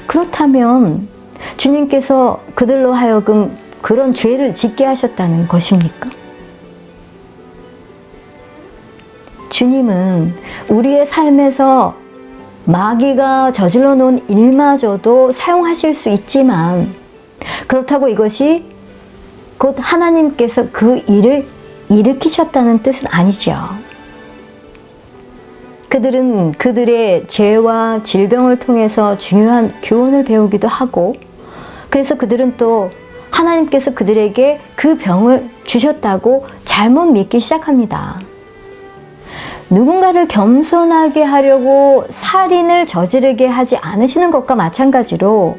그렇다면 주님께서 그들로 하여금 그런 죄를 짓게 하셨다는 것입니까? 주님은 우리의 삶에서 마귀가 저질러 놓은 일마저도 사용하실 수 있지만 그렇다고 이것이 곧 하나님께서 그 일을 일으키셨다는 뜻은 아니죠. 그들은 그들의 죄와 질병을 통해서 중요한 교훈을 배우기도 하고 그래서 그들은 또 하나님께서 그들에게 그 병을 주셨다고 잘못 믿기 시작합니다. 누군가를 겸손하게 하려고 살인을 저지르게 하지 않으시는 것과 마찬가지로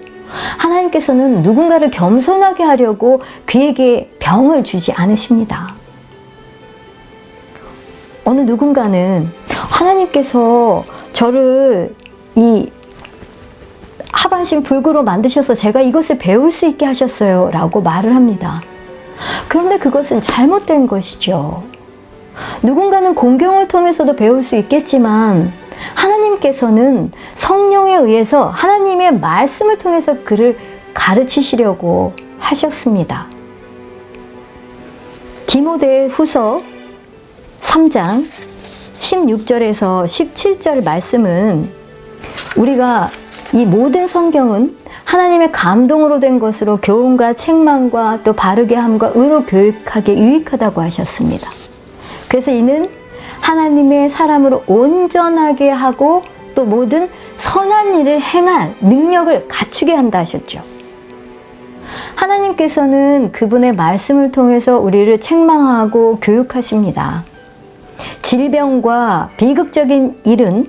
하나님께서는 누군가를 겸손하게 하려고 그에게 병을 주지 않으십니다. 어느 누군가는 하나님께서 저를 이 하반신 불구로 만드셔서 제가 이것을 배울 수 있게 하셨어요 라고 말을 합니다. 그런데 그것은 잘못된 것이죠. 누군가는 공경을 통해서도 배울 수 있겠지만 하나님께서는 성령에 의해서 하나님의 말씀을 통해서 그를 가르치시려고 하셨습니다. 디모데 후서 3장 16절에서 17절 말씀은 우리가 이 모든 성경은 하나님의 감동으로 된 것으로 교훈과 책망과 또 바르게 함과 의로 교육하기에 유익하다고 하셨습니다. 그래서 이는 하나님의 사람으로 온전하게 하고 또 모든 선한 일을 행할 능력을 갖추게 한다 하셨죠. 하나님께서는 그분의 말씀을 통해서 우리를 책망하고 교육하십니다. 질병과 비극적인 일은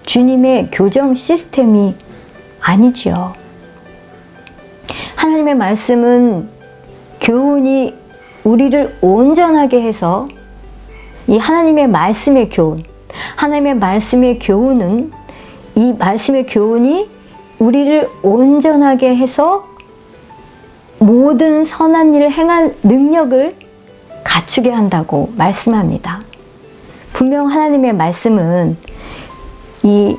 주님의 교정 시스템이 아니지요. 하나님의 말씀은 교훈이 우리를 온전하게 해서 이 하나님의 말씀의 교훈, 하나님의 말씀의 교훈은 이 말씀의 교훈이 우리를 온전하게 해서 모든 선한 일을 행할 능력을 갖추게 한다고 말씀합니다. 분명 하나님의 말씀은 이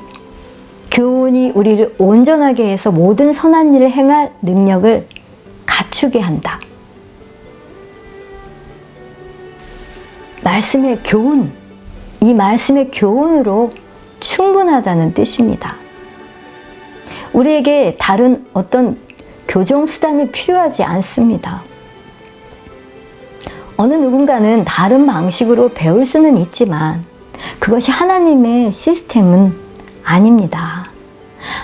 교훈이 우리를 온전하게 해서 모든 선한 일을 행할 능력을 갖추게 한다. 말씀의 교훈, 이 말씀의 교훈으로 충분하다는 뜻입니다. 우리에게 다른 어떤 교정 수단이 필요하지 않습니다. 어느 누군가는 다른 방식으로 배울 수는 있지만 그것이 하나님의 시스템은 아닙니다.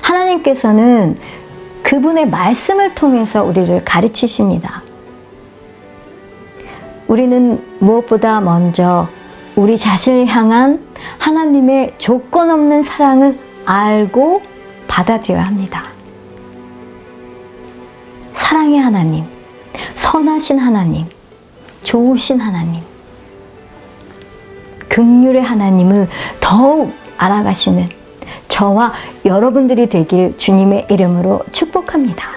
하나님께서는 그분의 말씀을 통해서 우리를 가르치십니다. 우리는 무엇보다 먼저 우리 자신을 향한 하나님의 조건 없는 사랑을 알고 받아들여야 합니다. 사랑의 하나님, 선하신 하나님, 좋으신 하나님, 긍휼의 하나님을 더욱 알아가시는 저와 여러분들이 되길 주님의 이름으로 축복합니다.